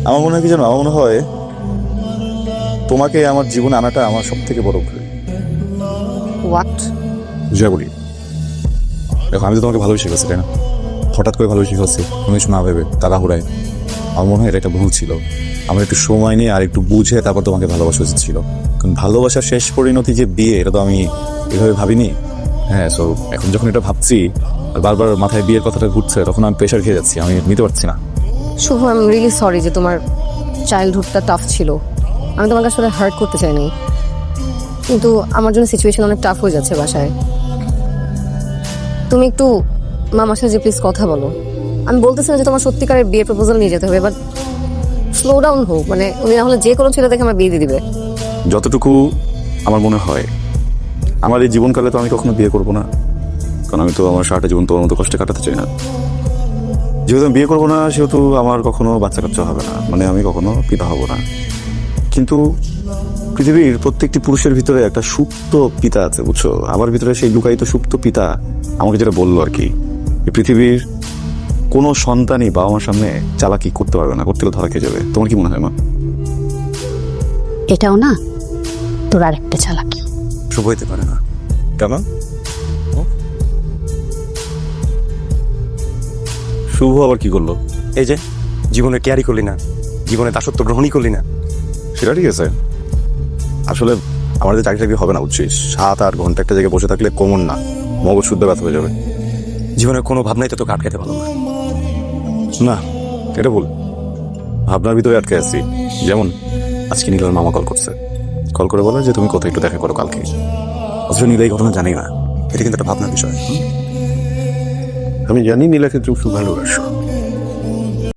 আমার মনে হয় কি জানো, আমার মনে হয় তোমাকে আমার জীবনে আনাটা আমার সব থেকে বড় ভুল। হোয়াট? যা বলি, দেখো আমি তো তোমাকে ভালোবেসে গেছি, তাই না? হঠাৎ করে ভালোবেসে গেছি, কোনো কিছু না ভেবে তাড়াহুড়ায়। আমার মনে হয় এটা একটা ভুল ছিল। আমার একটু সময় নিয়ে আর একটু বুঝে তারপর তোমাকে ভালোবাসা উচিত ছিল। কারণ ভালোবাসার শেষ পরিণতি যে বিয়ে, এটা তো আমি এভাবে ভাবিনি। হ্যাঁ, সো এখন যখন এটা ভাবছি আর বারবার মাথায় বিয়ের কথাটা ঘুরছে, তখন আমি প্রেশার খেয়ে যাচ্ছি, আমি নিতে পারছি না। শুভ, আই এম রিয়েলি সরি যে তোমার চাইল্ডহুডটা টাফ ছিল। আমি তোমাকে আসলে হার্ট করতে চাইনি, কিন্তু আমার জন্য সিচুয়েশন অনেক টাফ হয়ে যাচ্ছে বাসায়। তুমি একটু মামার সাথে প্লিজ কথা বলো। আমি বলতেছি না যে তোমার সত্যিকারের বিয়ে প্রপোজাল নিয়ে যেতে হবে, বাট স্লো ডাউন হোক। মানে উনি না হলে যে কোনো ছেলে দেখে আমার বিয়ে দিয়ে দিবে। যতটুকু আমার মনে হয়, আমার এই জীবনকালে তো আমি কখনো বিয়ে করবো না, কারণ আমি তো আমার সারাটা জীবন তোমার মতো কষ্টে কাটাতে চাই না। যেহেতু আমি বিয়ে করবো না, সেহেতু আমার কখনো বাচ্চা কাচ্চা হবে না, মানে আমি কখনো পিতা হব না। কিন্তু পৃথিবীর প্রত্যেকটি পুরুষের ভিতরে একটা সুপ্ত পিতা আছে, বুঝছো? আমার ভিতরে সেই লুকায়িত সুপ্ত পিতা আমাকে যেটা বললো আর কি, এই পৃথিবীর কোনো সন্তানই বাবা মার সামনে চালাকি করতে পারবে না, করতে গেলে ধরা খেয়ে যাবে। তোমার কি মনে হয় মা? এটাও না তোর আরেকটা চালাকি। শুভ হইতে পারে না কেন? শুভ আবার কি করলো? এই যে জীবনে কেয়ারই করলি না, জীবনে দাসত্ব গ্রহণই করলি না। সেটা ঠিক আছে, আসলে আমাদের চাকরি চাকরি হবে না, বুঝছিস? 7-8 ঘন্টা একটা জায়গায় বসে থাকলে কোমর না, মগজ শুদ্ধ ব্যথা হয়ে যাবে। জীবনের কোনো ভাবনাই তো তোকে আটকাতে পারলো না। না, এটা ভুল। ভাবনার ভিতরে আটকে আছি। যেমন আজকে নীলার মামা কল করছে, কল করে বলে যে তুমি কোথায় একটু দেখা করো কালকে। অথচ নীলা এই ঘটনা জানি না। এটা কিন্তু একটা ভাবনার বিষয়। আমি জানি নীলাকে তুমি খুব ভালোবাসো,